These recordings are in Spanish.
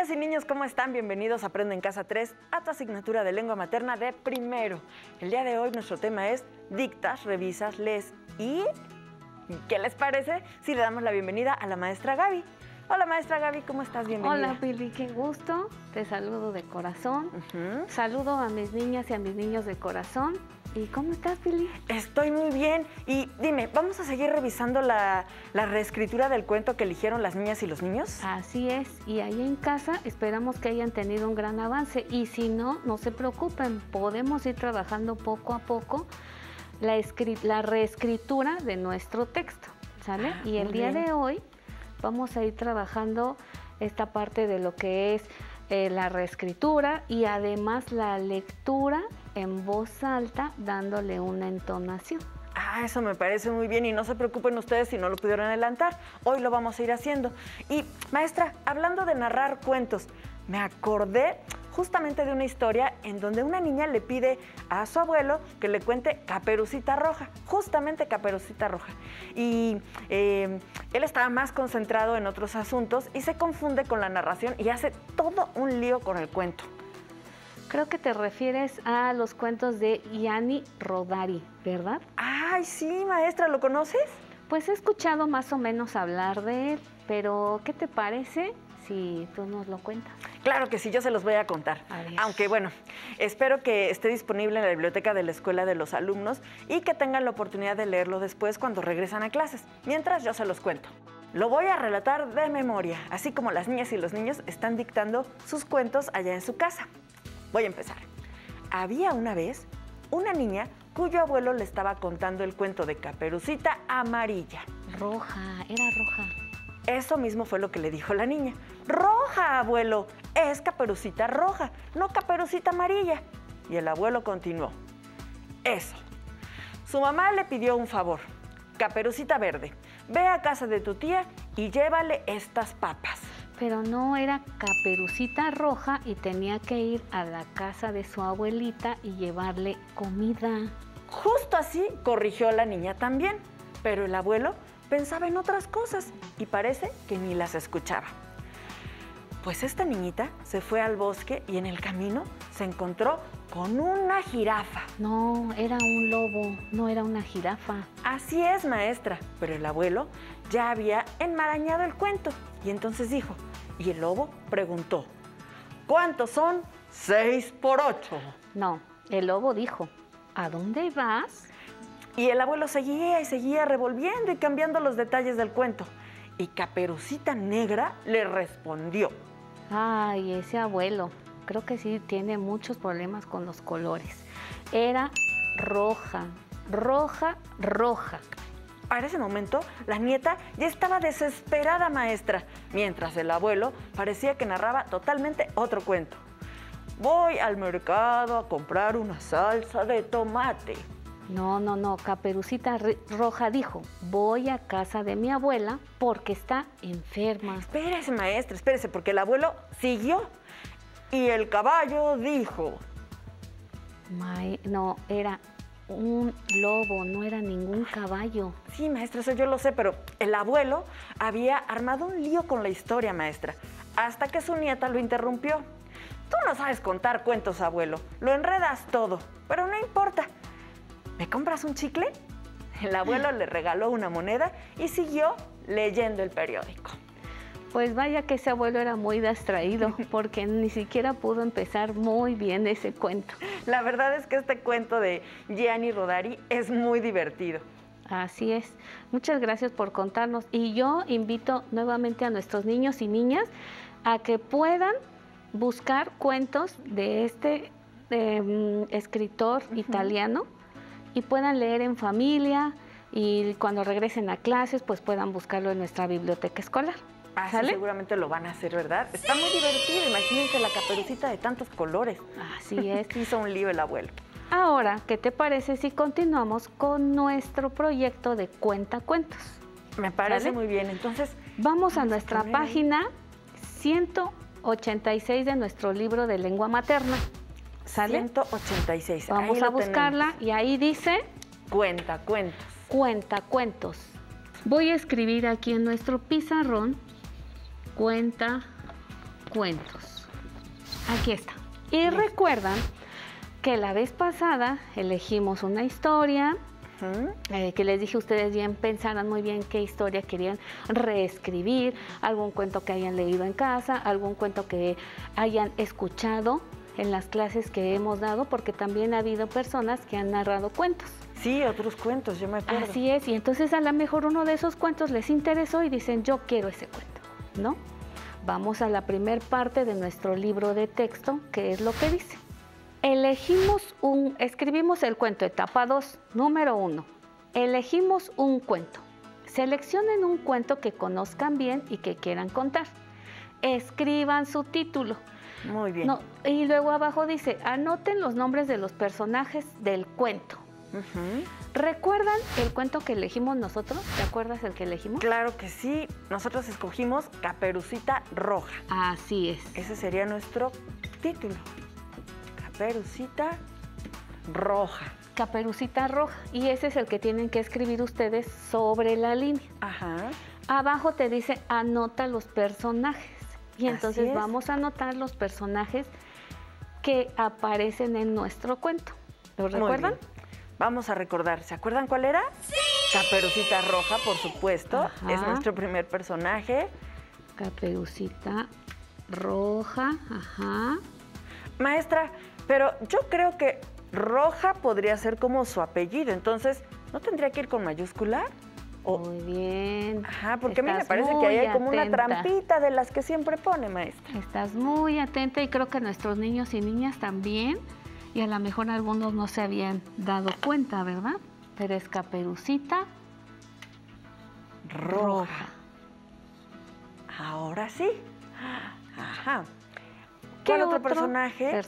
Niñas y niños, ¿cómo están? Bienvenidos a Aprende en Casa 3, a tu asignatura de lengua materna de primero. El día de hoy nuestro tema es dictas, revisas, lees y... ¿qué les parece si le damos la bienvenida a la maestra Gaby? Hola, maestra Gaby, ¿cómo estás? Bienvenida. Hola, Pili, qué gusto. Te saludo de corazón. Saludo a mis niñas y a mis niños de corazón. ¿Y cómo estás, Pili? Estoy muy bien. Y dime, ¿vamos a seguir revisando la reescritura del cuento que eligieron las niñas y los niños? Así es. Y ahí en casa esperamos que hayan tenido un gran avance. Y si no, no se preocupen. Podemos ir trabajando poco a poco la reescritura de nuestro texto, ¿sale? Y el día de hoy vamos a ir trabajando esta parte de lo que es la reescritura y además la lectura en voz alta dándole una entonación. Ah, eso me parece muy bien y no se preocupen ustedes si no lo pudieron adelantar. Hoy lo vamos a ir haciendo. Y maestra, hablando de narrar cuentos, me acordé justamente de una historia en donde una niña le pide a su abuelo que le cuente Caperucita Roja, justamente Caperucita Roja. Y él estaba más concentrado en otros asuntos y se confunde con la narración y hace todo un lío con el cuento. Creo que te refieres a los cuentos de Gianni Rodari, ¿verdad? Ay, sí, maestra, ¿lo conoces? Pues he escuchado más o menos hablar de él, pero ¿qué te parece si tú nos lo cuentas? Claro que sí, yo se los voy a contar. Aunque bueno, espero que esté disponible en la biblioteca de la escuela de los alumnos y que tengan la oportunidad de leerlo después cuando regresan a clases. Mientras yo se los cuento. Lo voy a relatar de memoria, así como las niñas y los niños están dictando sus cuentos allá en su casa. Voy a empezar. Había una vez una niña cuyo abuelo le estaba contando el cuento de Caperucita Amarilla. Roja, era roja. Eso mismo fue lo que le dijo la niña. ¡Roja, abuelo! Es Caperucita Roja, no Caperucita Amarilla. Y el abuelo continuó. Eso. Su mamá le pidió un favor. Caperucita Verde, ve a casa de tu tía y llévale estas papas. Pero no era Caperucita Roja y tenía que ir a la casa de su abuelita y llevarle comida. Justo así corrigió la niña también, pero el abuelo pensaba en otras cosas y parece que ni las escuchaba. Pues esta niñita se fue al bosque y en el camino se encontró con una jirafa. No, era un lobo, no era una jirafa. Así es, maestra, pero el abuelo ya había enmarañado el cuento y entonces dijo, y el lobo preguntó, ¿cuántos son 6 por 8? No, el lobo dijo, ¿a dónde vas? Y el abuelo seguía y seguía revolviendo y cambiando los detalles del cuento. Y Caperucita Negra le respondió. Ay, ese abuelo, creo que sí tiene muchos problemas con los colores. Era roja, roja, roja. Para ese momento, la nieta ya estaba desesperada, maestra, mientras el abuelo parecía que narraba totalmente otro cuento. Voy al mercado a comprar una salsa de tomate. No, Caperucita Roja dijo, voy a casa de mi abuela porque está enferma. Espérese, maestra, espérese, porque el abuelo siguió. Y el caballo dijo. No, era un lobo, no era ningún caballo. Sí, maestra, eso yo lo sé, pero el abuelo había armado un lío con la historia, maestra, hasta que su nieta lo interrumpió. Tú no sabes contar cuentos, abuelo, lo enredas todo, pero no importa. ¿Me compras un chicle? El abuelo le regaló una moneda y siguió leyendo el periódico. Pues vaya que ese abuelo era muy distraído porque ni siquiera pudo empezar muy bien ese cuento. La verdad es que este cuento de Gianni Rodari es muy divertido. Así es. Muchas gracias por contarnos. Y yo invito nuevamente a nuestros niños y niñas a que puedan buscar cuentos de este escritor italiano y puedan leer en familia y cuando regresen a clases pues puedan buscarlo en nuestra biblioteca escolar. Ah, sí, seguramente lo van a hacer, ¿verdad? Sí. Está muy divertido, imagínense la Caperucita de tantos colores. Así es. Hizo un lío el abuelo. Ahora, ¿qué te parece si continuamos con nuestro proyecto de cuentacuentos? Me parece muy bien, entonces... Vamos a nuestra página 186 de nuestro libro de lengua materna. ¿Sale? 186. Vamos a buscarla y ahí dice... Cuentacuentos. Cuentacuentos. Voy a escribir aquí en nuestro pizarrón cuentacuentos. cuentos. Aquí está. Y recuerdan que la vez pasada elegimos una historia, que les dije a ustedes bien, pensaran muy bien qué historia querían reescribir, algún cuento que hayan leído en casa, algún cuento que hayan escuchado en las clases que hemos dado, porque también ha habido personas que han narrado cuentos. Sí, otros cuentos, yo me acuerdo. Así es, y entonces a lo mejor uno de esos cuentos les interesó y dicen, yo quiero ese cuento, ¿no? Vamos a la primer parte de nuestro libro de texto, que es lo que dice. Escribimos el cuento, etapa 2, número 1. Elegimos un cuento. Seleccionen un cuento que conozcan bien y que quieran contar. Escriban su título. Muy bien. Y luego abajo dice, anoten los nombres de los personajes del cuento. ¿Recuerdan el cuento que elegimos nosotros? ¿Te acuerdas el que elegimos? Claro que sí. Nosotros escogimos Caperucita Roja. Así es. Ese sería nuestro título. Caperucita Roja. Caperucita Roja. Y ese es el que tienen que escribir ustedes sobre la línea. Ajá. Abajo te dice, anota los personajes. Y entonces es. vamos a anotar los personajes que aparecen en nuestro cuento. ¿Lo recuerdan? Vamos a recordar. ¿Se acuerdan cuál era? ¡Sí! Caperucita Roja, por supuesto. Ajá. Es nuestro primer personaje. Caperucita Roja, ajá. Maestra, pero yo creo que Roja podría ser como su apellido. Entonces, ¿no tendría que ir con mayúscula? Muy bien. Ajá, porque a mí me parece que ahí hay como una trampita de las que siempre pone, maestra. Estás muy atenta y creo que nuestros niños y niñas también. Y a lo mejor algunos no se habían dado cuenta, ¿verdad? Pero es Caperucita Roja. Ahora sí. Ajá. ¿Cuál otro personaje?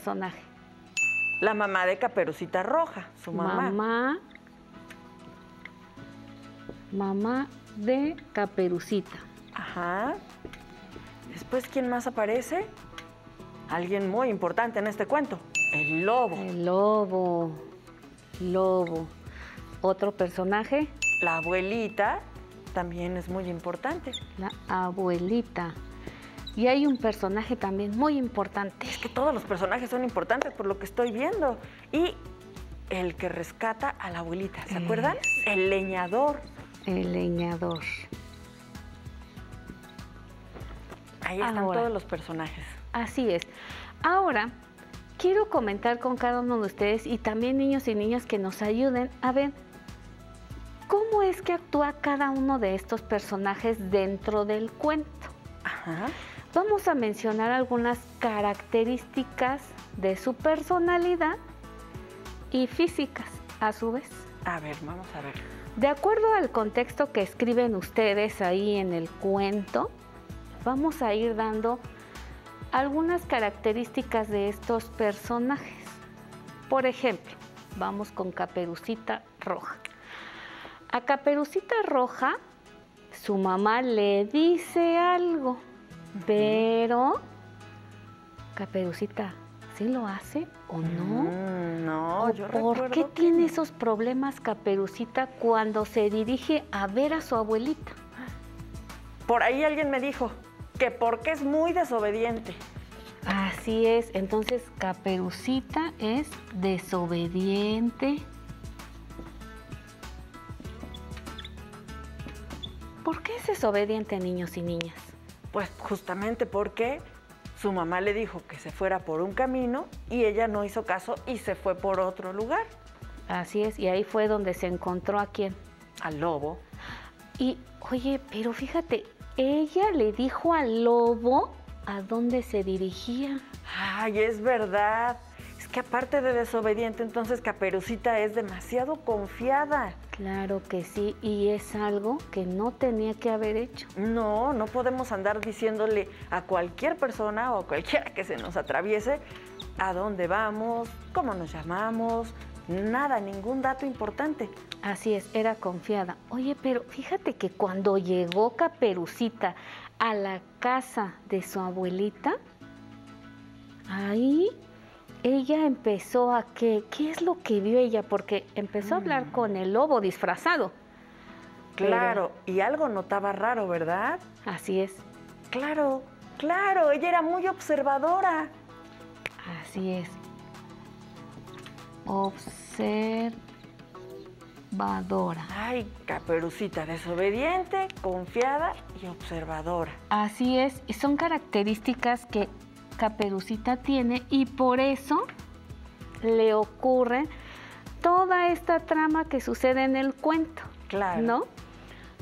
La mamá de Caperucita Roja, su mamá. Mamá de Caperucita. Ajá. Después, ¿quién más aparece? Alguien muy importante en este cuento. El lobo. El lobo. Lobo. ¿Otro personaje? La abuelita también es muy importante. La abuelita. Y hay un personaje también muy importante. Es que todos los personajes son importantes por lo que estoy viendo. Y el que rescata a la abuelita, ¿se acuerdan? El leñador. El leñador. Ahí están todos los personajes. Así es. Ahora, quiero comentar con cada uno de ustedes y también niños y niñas que nos ayuden a ver cómo es que actúa cada uno de estos personajes dentro del cuento. Ajá. Vamos a mencionar algunas características de su personalidad y físicas, a su vez. A ver, vamos a ver. De acuerdo al contexto que escriben ustedes ahí en el cuento, vamos a ir dando algunas características de estos personajes. Por ejemplo, vamos con Caperucita Roja. A Caperucita Roja, su mamá le dice algo, pero Caperucita, ¿sí lo hace o no? No, yo recuerdo. ¿Por qué tiene esos problemas Caperucita cuando se dirige a ver a su abuelita? Por ahí alguien me dijo que porque es muy desobediente. Así es, entonces Caperucita es desobediente. ¿Por qué es desobediente, niños y niñas? Pues justamente porque su mamá le dijo que se fuera por un camino y ella no hizo caso y se fue por otro lugar. Así es, y ahí fue donde se encontró a quién. Al lobo. Y, oye, pero fíjate, ella le dijo al lobo a dónde se dirigía. Ay, es verdad. Es que aparte de desobediente, entonces Caperucita es demasiado confiada. Claro que sí, y es algo que no tenía que haber hecho. No, no podemos andar diciéndole a cualquier persona o a cualquiera que se nos atraviese a dónde vamos, cómo nos llamamos, nada, ningún dato importante. Así es, era confiada. Oye, pero fíjate que cuando llegó Caperucita a la casa de su abuelita, ahí ella empezó a ¿qué es lo que vio ella? Porque empezó a hablar con el lobo disfrazado. Claro, y algo notaba raro, ¿verdad? Así es. Claro, Claro, ella era muy observadora. Así es. Observadora. Ay, Caperucita, desobediente, confiada y observadora. Así es, y son características que Caperucita tiene y por eso le ocurre toda esta trama que sucede en el cuento. Claro. ¿No?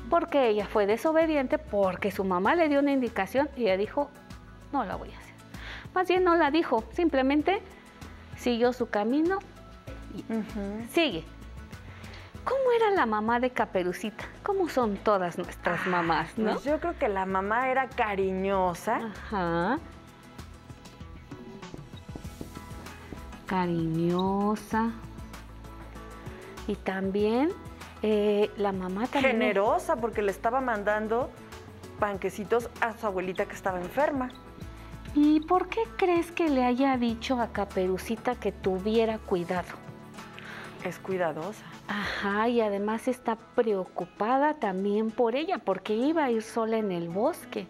Porque ella fue desobediente, porque su mamá le dio una indicación y ella dijo, no la voy a hacer. Más bien no la dijo, simplemente siguió su camino y sigue. ¿Cómo era la mamá de Caperucita? ¿Cómo son todas nuestras mamás, no? Pues yo creo que la mamá era cariñosa. Ajá. Cariñosa. Y también la mamá también... Generosa, porque le estaba mandando panquecitos a su abuelita que estaba enferma. ¿Y por qué crees que le haya dicho a Caperucita que tuviera cuidado? Es cuidadosa. Ajá, y además está preocupada también por ella, porque iba a ir sola en el bosque.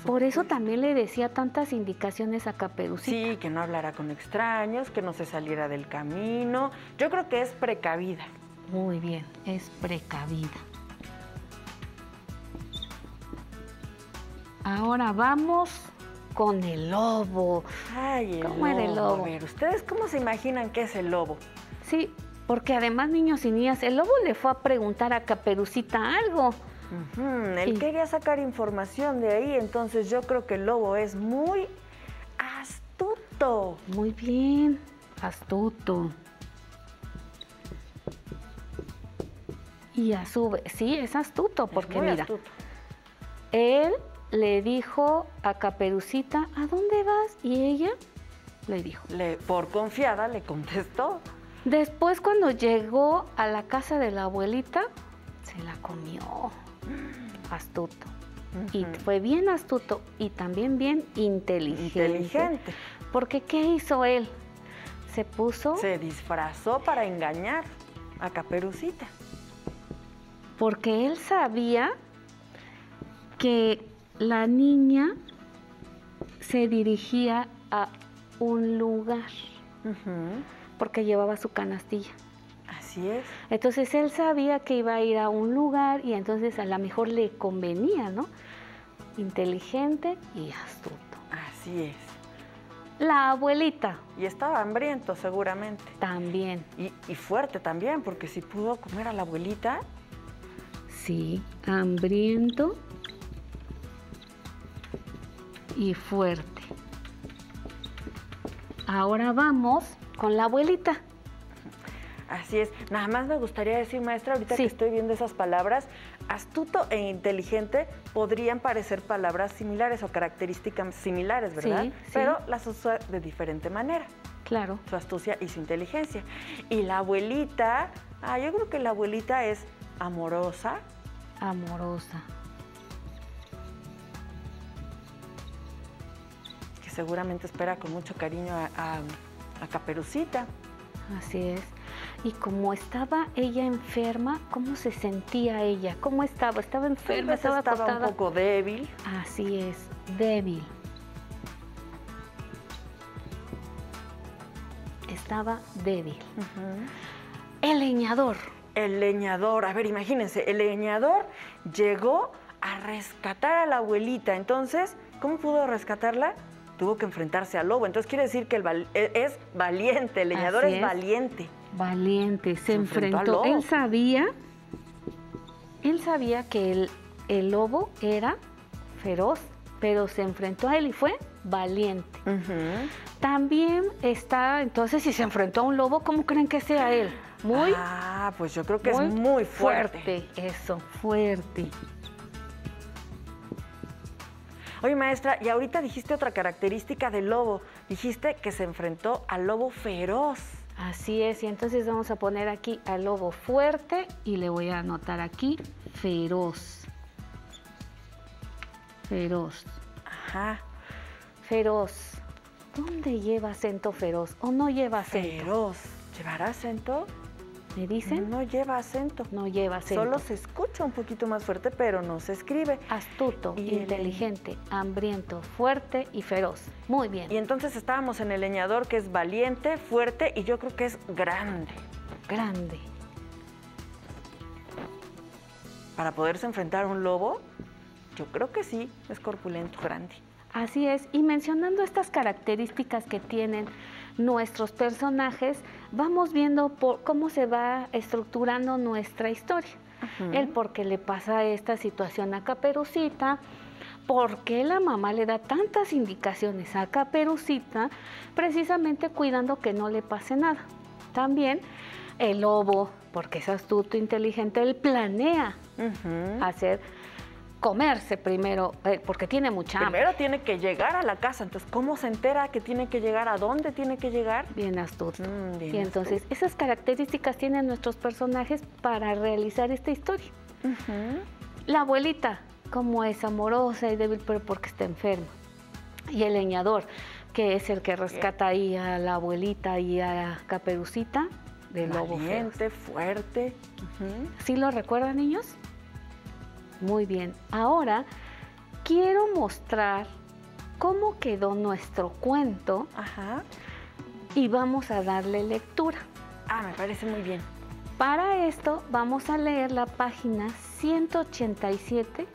Por eso también le decía tantas indicaciones a Caperucita. Sí, que no hablara con extraños, que no se saliera del camino. Yo creo que es precavida. Muy bien, es precavida. Ahora vamos con el lobo. Ay, ¿Cómo era el lobo? A ver, ¿ustedes cómo se imaginan que es el lobo? Sí, porque además, niños y niñas, el lobo le fue a preguntar a Caperucita algo. Él quería sacar información de ahí, entonces yo creo que el lobo es muy astuto. Muy bien, astuto. Y a su vez, sí, es astuto, porque muy mira, astuto. Él le dijo a Caperucita, ¿a dónde vas? Y ella le dijo. Por confiada le contestó. Después, cuando llegó a la casa de la abuelita, se la comió. Astuto. Y fue bien astuto y también bien inteligente. Porque ¿qué hizo él? Se disfrazó para engañar a Caperucita. Porque él sabía que la niña se dirigía a un lugar. Porque llevaba su canastilla. Así es. Entonces él sabía que iba a ir a un lugar y entonces a lo mejor le convenía, ¿no? Inteligente y astuto. Así es. La abuelita. Y estaba hambriento seguramente. También. Y fuerte también, porque si pudo comer a la abuelita. Sí, hambriento y fuerte. Ahora vamos con la abuelita. Así es. Nada más me gustaría decir, maestra, ahorita que estoy viendo esas palabras, astuto e inteligente podrían parecer palabras similares o características similares, ¿verdad? Sí. Pero las usa de diferente manera. Claro. Su astucia y su inteligencia. Y la abuelita, yo creo que la abuelita es amorosa. Amorosa. Que seguramente espera con mucho cariño a Caperucita. Así es. Y como estaba ella enferma, ¿cómo se sentía ella? ¿Cómo estaba? ¿Estaba enferma? ¿Estaba acostada? Un poco débil. Así es, débil. Estaba débil. El leñador. El leñador, a ver, imagínense, el leñador llegó a rescatar a la abuelita. Entonces, ¿cómo pudo rescatarla? Tuvo que enfrentarse al lobo. Entonces quiere decir que es valiente, el leñador es valiente. Valiente, se enfrentó al lobo. Él sabía que el lobo era feroz, pero se enfrentó a él y fue valiente. También está, entonces, si se enfrentó a un lobo, ¿cómo creen que sea él? Pues yo creo que es muy fuerte. Eso, fuerte. Oye, maestra, y ahorita dijiste otra característica del lobo. Dijiste que se enfrentó al lobo feroz. Así es, y entonces vamos a poner aquí al lobo fuerte y le voy a anotar aquí feroz. Feroz. Ajá. Feroz. ¿Dónde lleva acento feroz o no lleva acento? Feroz. ¿Llevará acento? ¿Me dicen? No lleva acento. No lleva acento. Solo se escucha un poquito más fuerte, pero no se escribe. Astuto, inteligente, hambriento, fuerte y feroz. Muy bien. Y entonces estábamos en el leñador, que es valiente, fuerte y yo creo que es grande. Grande. Para poderse enfrentar a un lobo, yo creo que sí, es corpulento, grande. Así es. Y mencionando estas características que tienen nuestros personajes, vamos viendo cómo se va estructurando nuestra historia. El por qué le pasa esta situación a Caperucita, por qué la mamá le da tantas indicaciones a Caperucita, precisamente cuidando que no le pase nada. También el lobo, porque es astuto, inteligente, él planea comerse primero, porque tiene mucha hambre. Primero tiene que llegar a la casa, entonces, ¿cómo se entera que tiene que llegar? ¿A dónde tiene que llegar? Bien astuto. Bien y entonces, esas características tienen nuestros personajes para realizar esta historia. La abuelita, como es amorosa y débil, pero porque está enferma. Y el leñador, que es el que rescata ahí a la abuelita y a Caperucita del lobo valiente, fuerte. ¿Sí lo recuerdan, niños? Muy bien. Ahora quiero mostrar cómo quedó nuestro cuento y vamos a darle lectura. Me parece muy bien. Para esto vamos a leer la página 187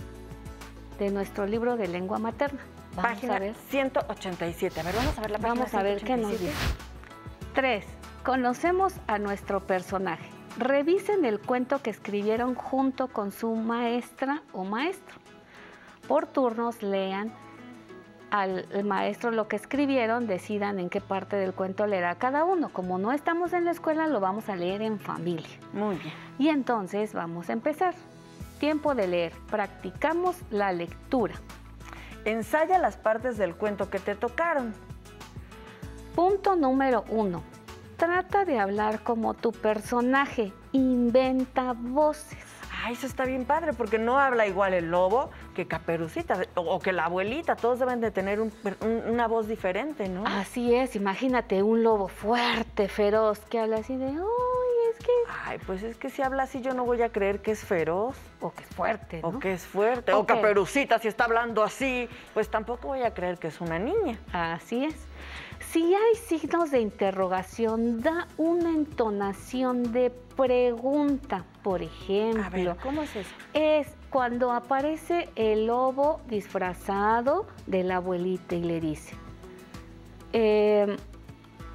de nuestro libro de lengua materna. Página 187. A ver, vamos a ver la página 187. Vamos a ver qué nos dice. 3. Conocemos a nuestro personaje. Revisen el cuento que escribieron junto con su maestra o maestro. Por turnos lean al maestro lo que escribieron, decidan en qué parte del cuento leerá cada uno. Como no estamos en la escuela, lo vamos a leer en familia. Muy bien. Y entonces vamos a empezar. Tiempo de leer. Practicamos la lectura. Ensaya las partes del cuento que te tocaron. Punto número 1. Trata de hablar como tu personaje, inventa voces. Eso está bien padre, porque no habla igual el lobo que Caperucita o que la abuelita. Todos deben de tener una voz diferente, ¿no? Así es, imagínate un lobo fuerte, feroz, que habla así de, es que... pues es que si habla así yo no voy a creer que es feroz. O que es fuerte, ¿no? O que es fuerte. O Caperucita, si está hablando así, pues tampoco voy a creer que es una niña. Así es. Si hay signos de interrogación, da una entonación de pregunta. Por ejemplo, a ver, ¿cómo es eso? Es cuando aparece el lobo disfrazado de la abuelita y le dice,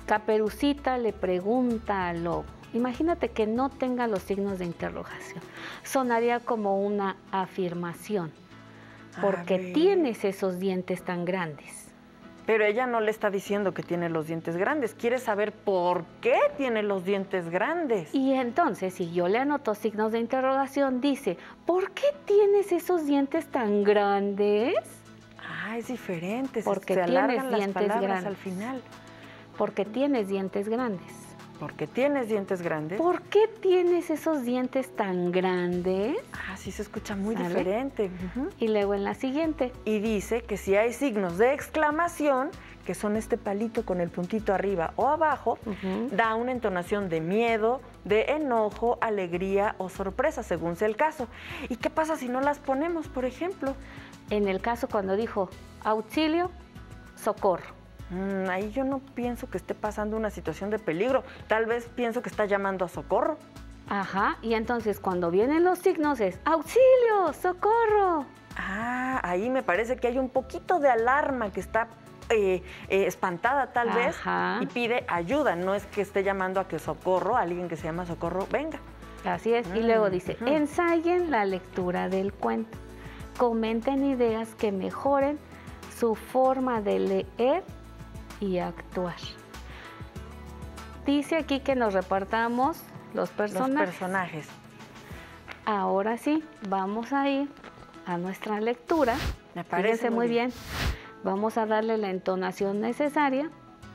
Caperucita le pregunta al lobo. Imagínate que no tenga los signos de interrogación. Sonaría como una afirmación. Porque tienes esos dientes tan grandes. Pero ella no le está diciendo que tiene los dientes grandes. Quiere saber por qué tiene los dientes grandes. Y entonces, si yo le anoto signos de interrogación, dice, ¿por qué tienes esos dientes tan grandes? Es diferente. Porque se tienes alargan dientes las palabras grandes. Al final. Porque tienes dientes grandes. Porque tienes dientes grandes. ¿Por qué tienes esos dientes tan grandes? Sí se escucha muy diferente. Y luego en la siguiente. Y dice que si hay signos de exclamación, que son este palito con el puntito arriba o abajo, da una entonación de miedo, de enojo, alegría o sorpresa, según sea el caso. ¿Y qué pasa si no las ponemos, por ejemplo? En el caso cuando dijo auxilio, socorro. Ahí yo no pienso que esté pasando una situación de peligro. Tal vez pienso que está llamando a socorro. Y entonces cuando vienen los signos es auxilio, socorro. Ahí me parece que hay un poquito de alarma, que está espantada tal vez y pide ayuda. No es que esté llamando a que socorro, a alguien que se llama socorro, venga. Así es. Y luego dice, ensayen la lectura del cuento. Comenten ideas que mejoren su forma de leer y actuar. Dice aquí que nos repartamos los personajes. Ahora sí, vamos a ir a nuestra lectura. Me parece muy bien. Vamos a darle la entonación necesaria.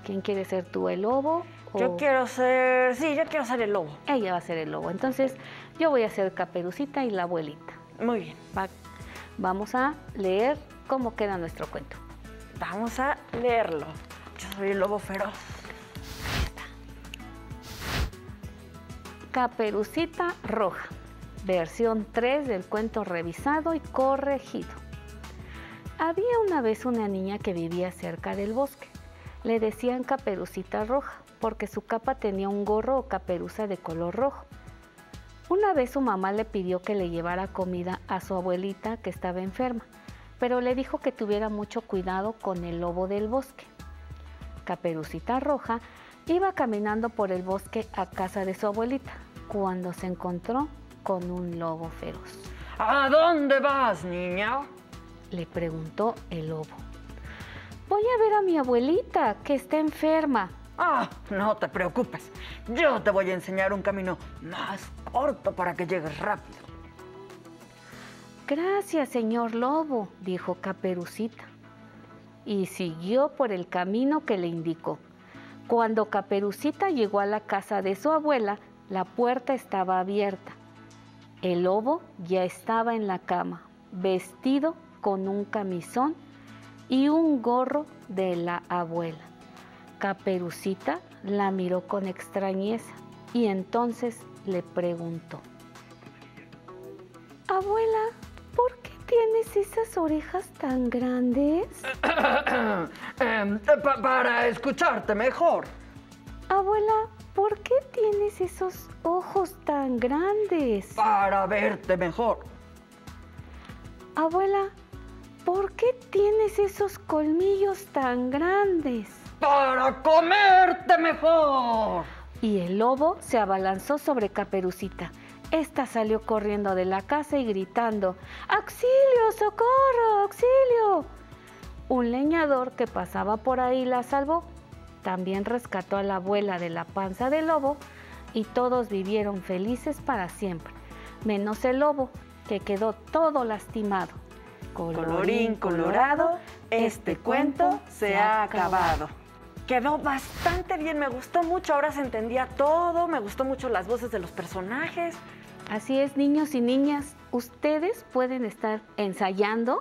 ¿Quién quiere ser tú, el lobo? Yo quiero ser el lobo. Ella va a ser el lobo. Entonces, yo voy a ser Caperucita y la abuelita. Muy bien. Vamos a leer cómo queda nuestro cuento. Vamos a leerlo. Yo soy el lobo feroz. Caperucita Roja, versión 3 del cuento revisado y corregido. Había una vez una niña que vivía cerca del bosque. Le decían Caperucita Roja porque su capa tenía un gorro o caperuza de color rojo. Una vez su mamá le pidió que le llevara comida a su abuelita que estaba enferma, pero le dijo que tuviera mucho cuidado con el lobo del bosque. Caperucita Roja iba caminando por el bosque a casa de su abuelita cuando se encontró con un lobo feroz. ¿A dónde vas, niña?, le preguntó el lobo. Voy a ver a mi abuelita, que está enferma. Ah, no te preocupes. Yo te voy a enseñar un camino más corto para que llegues rápido. Gracias, señor lobo, dijo Caperucita. Y siguió por el camino que le indicó. Cuando Caperucita llegó a la casa de su abuela, la puerta estaba abierta. El lobo ya estaba en la cama, vestido con un camisón y un gorro de la abuela. Caperucita la miró con extrañeza y entonces le preguntó: Abuela, ¿por qué tienes esas orejas tan grandes? Para escucharte mejor. Abuela, ¿por qué tienes esos ojos tan grandes? Para verte mejor. Abuela, ¿por qué tienes esos colmillos tan grandes? Para comerte mejor. Y el lobo se abalanzó sobre Caperucita. Esta salió corriendo de la casa y gritando: ¡Auxilio, socorro, auxilio! Un leñador que pasaba por ahí la salvó. También rescató a la abuela de la panza del lobo y todos vivieron felices para siempre, menos el lobo, que quedó todo lastimado. Colorín colorado, este cuento se ha acabado. Quedó bastante bien, me gustó mucho, ahora se entendía todo, me gustó mucho las voces de los personajes. Así es, niños y niñas, ustedes pueden estar ensayando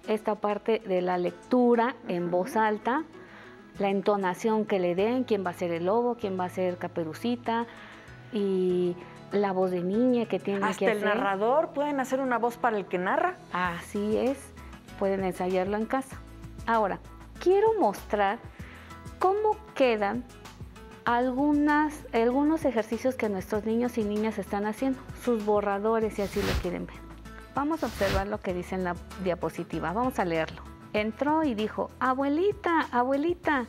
esta parte de la lectura en voz alta, la entonación que le den, quién va a ser el lobo, quién va a ser Caperucita y la voz de niña que tiene que hacer. Hasta el narrador, pueden hacer una voz para el que narra. Así es, pueden ensayarlo en casa. Ahora, quiero mostrar cómo quedan algunos ejercicios que nuestros niños y niñas están haciendo, sus borradores, si así lo quieren ver. Vamos a observar lo que dice en la diapositiva, vamos a leerlo. Entró y dijo: abuelita, abuelita.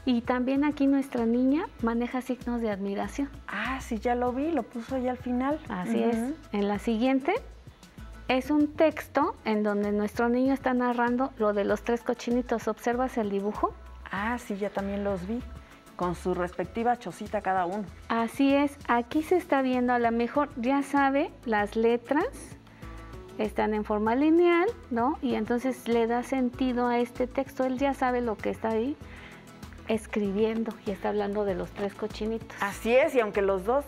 Y también aquí nuestra niña maneja signos de admiración. Ah, sí, ya lo vi, lo puso ahí al final. Así es. En la siguiente es un texto en donde nuestro niño está narrando lo de los 3 cochinitos. ¿Observas el dibujo? Ah, sí, ya también los vi, con su respectiva chocita cada uno. Así es, aquí se está viendo, a lo mejor ya sabe las letras, están en forma lineal, ¿no? Y entonces le da sentido a este texto, él ya sabe lo que está ahí escribiendo y está hablando de los 3 cochinitos. Así es, y aunque los dos,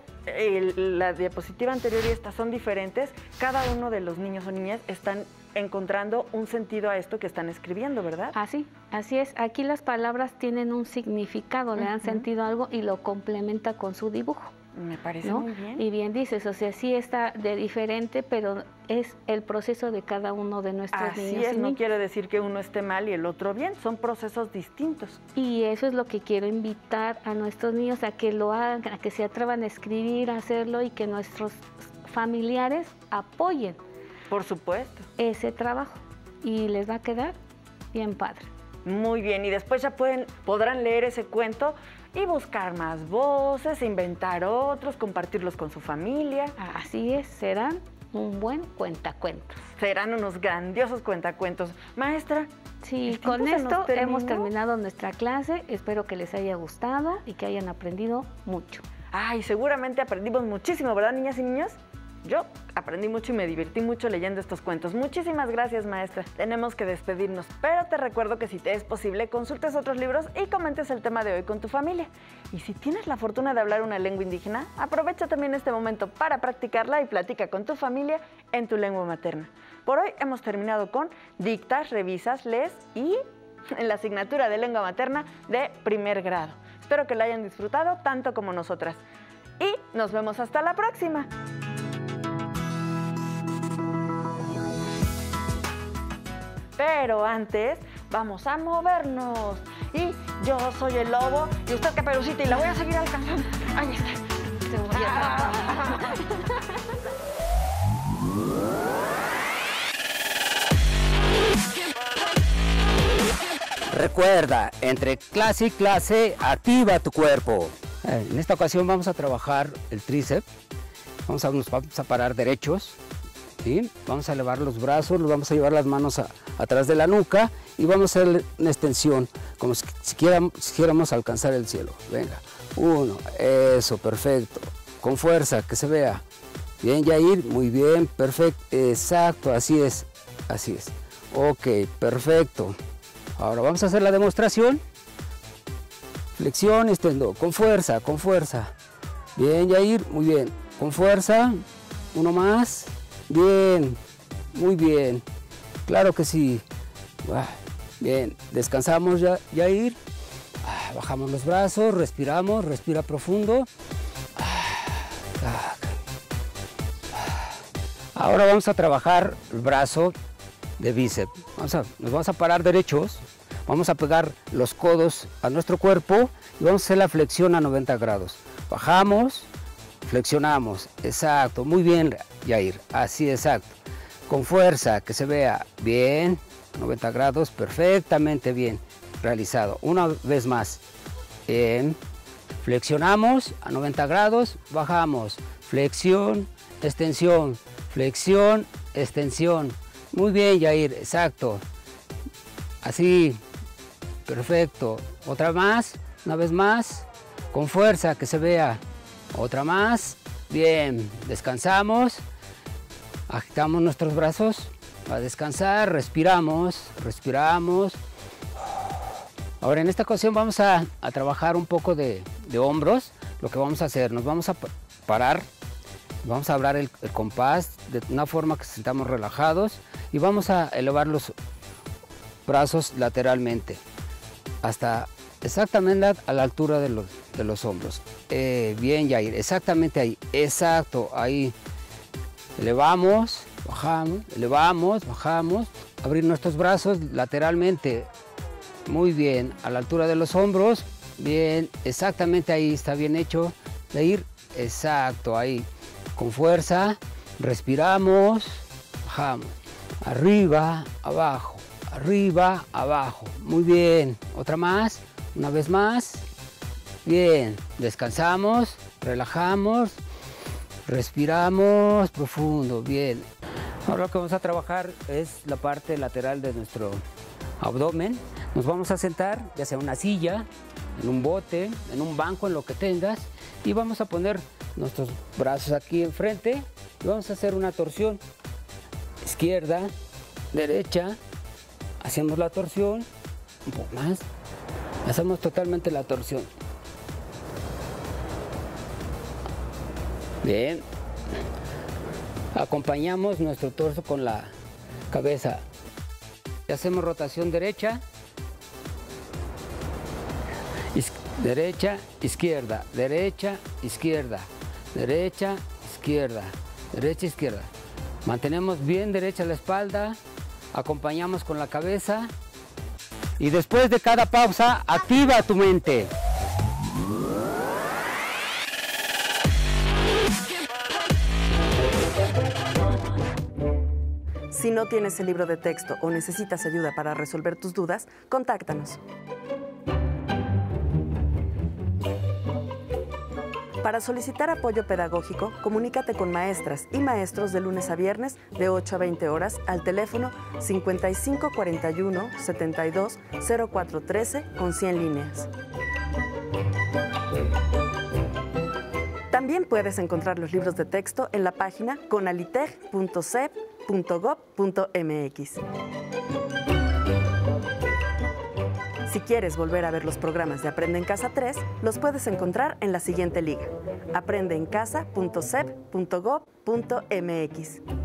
la diapositiva anterior y esta son diferentes, cada uno de los niños o niñas están encontrando un sentido a esto que están escribiendo, ¿verdad? Así es. Aquí las palabras tienen un significado, le dan sentido a algo y lo complementa con su dibujo. Me parece, ¿no?, muy bien. Y bien dices, o sea, sí está de diferente, pero es el proceso de cada uno de nuestros niños. Así es, no quiere decir que uno esté mal y el otro bien, son procesos distintos. Y eso es lo que quiero invitar a nuestros niños, a que lo hagan, a que se atrevan a escribir, a hacerlo y que nuestros familiares apoyen. Por supuesto. Ese trabajo y les va a quedar bien padre. Muy bien, y después ya podrán leer ese cuento y buscar más voces, inventar otros, compartirlos con su familia. Así es, serán un buen cuentacuentos. Serán unos grandiosos cuentacuentos. Maestra. Sí, con esto hemos terminado nuestra clase. Espero que les haya gustado y que hayan aprendido mucho. Ay, seguramente aprendimos muchísimo, ¿verdad, niñas y niños? Yo aprendí mucho y me divertí mucho leyendo estos cuentos. Muchísimas gracias, maestra. Tenemos que despedirnos, pero te recuerdo que si te es posible, consultes otros libros y comentes el tema de hoy con tu familia. Y si tienes la fortuna de hablar una lengua indígena, aprovecha también este momento para practicarla y platica con tu familia en tu lengua materna. Por hoy hemos terminado con dictas, revisas, lees y en la asignatura de lengua materna de primer grado. Espero que la hayan disfrutado tanto como nosotras. Y Nos vemos hasta la próxima. Pero antes, vamos a movernos. Y yo soy el lobo y usted Caperucita y la voy a seguir alcanzando. Ahí está. Te voy a atrapar. Recuerda, entre clase y clase, activa tu cuerpo. En esta ocasión vamos a trabajar el tríceps. Nos vamos a parar derechos. ¿Sí? Vamos a elevar los brazos, nos vamos a llevar las manos atrás de la nuca y vamos a hacer una extensión, como si quisiéramos alcanzar el cielo. Venga, 1, eso, perfecto. Con fuerza, que se vea. Bien, Yair, muy bien, perfecto, exacto, así es, así es. Ok, perfecto. Ahora vamos a hacer la demostración. Flexión, extendo, con fuerza, con fuerza. Bien, Yair, muy bien, con fuerza. Uno más. Bien, muy bien, claro que sí. Bien, descansamos ya, Yair. Bajamos los brazos, respiramos, respira profundo. Ahora vamos a trabajar el brazo de bíceps. Nos vamos a parar derechos, vamos a pegar los codos a nuestro cuerpo y vamos a hacer la flexión a 90 grados. Bajamos, flexionamos, exacto, muy bien, Yair, así, exacto. Con fuerza, que se vea bien, 90 grados, perfectamente bien realizado. Una vez más, bien, flexionamos a 90 grados, bajamos, flexión, extensión, flexión, extensión. Muy bien, Yair, exacto. Así, perfecto. Otra más, una vez más, con fuerza, que se vea. Otra más, bien, descansamos, agitamos nuestros brazos a descansar, respiramos, respiramos. Ahora en esta ocasión vamos a trabajar un poco de hombros. Lo que vamos a hacer, nos vamos a parar, vamos a hablar el compás de una forma que sentamos relajados y vamos a elevar los brazos lateralmente hasta exactamente a la altura de los hombros. Bien, Yair, exactamente ahí, exacto, ahí. Elevamos, bajamos, abrir nuestros brazos lateralmente. Muy bien, a la altura de los hombros. Bien, exactamente ahí, está bien hecho. Yair, exacto, ahí. Con fuerza, respiramos, bajamos. Arriba, abajo, arriba, abajo. Muy bien, otra más. Una vez más, bien, descansamos, relajamos, respiramos profundo, bien. Ahora lo que vamos a trabajar es la parte lateral de nuestro abdomen. Nos vamos a sentar, ya sea en una silla, en un bote, en un banco, en lo que tengas, y vamos a poner nuestros brazos aquí enfrente y vamos a hacer una torsión. Izquierda, derecha, hacemos la torsión, un poco más. Hacemos totalmente la torsión. Bien. Acompañamos nuestro torso con la cabeza. Hacemos rotación derecha, derecha, izquierda, derecha, izquierda, derecha, izquierda, derecha, izquierda. Mantenemos bien derecha la espalda, acompañamos con la cabeza. Y después de cada pausa, activa tu mente. Si no tienes el libro de texto o necesitas ayuda para resolver tus dudas, contáctanos. Para solicitar apoyo pedagógico, comunícate con maestras y maestros de lunes a viernes de 8 a 20 horas al teléfono 5541 72 0413 con 100 líneas. También puedes encontrar los libros de texto en la página conaliteg.cep.gov.mx. Si quieres volver a ver los programas de Aprende en Casa 3, los puedes encontrar en la siguiente liga: aprendeencasa.cep.gov.mx.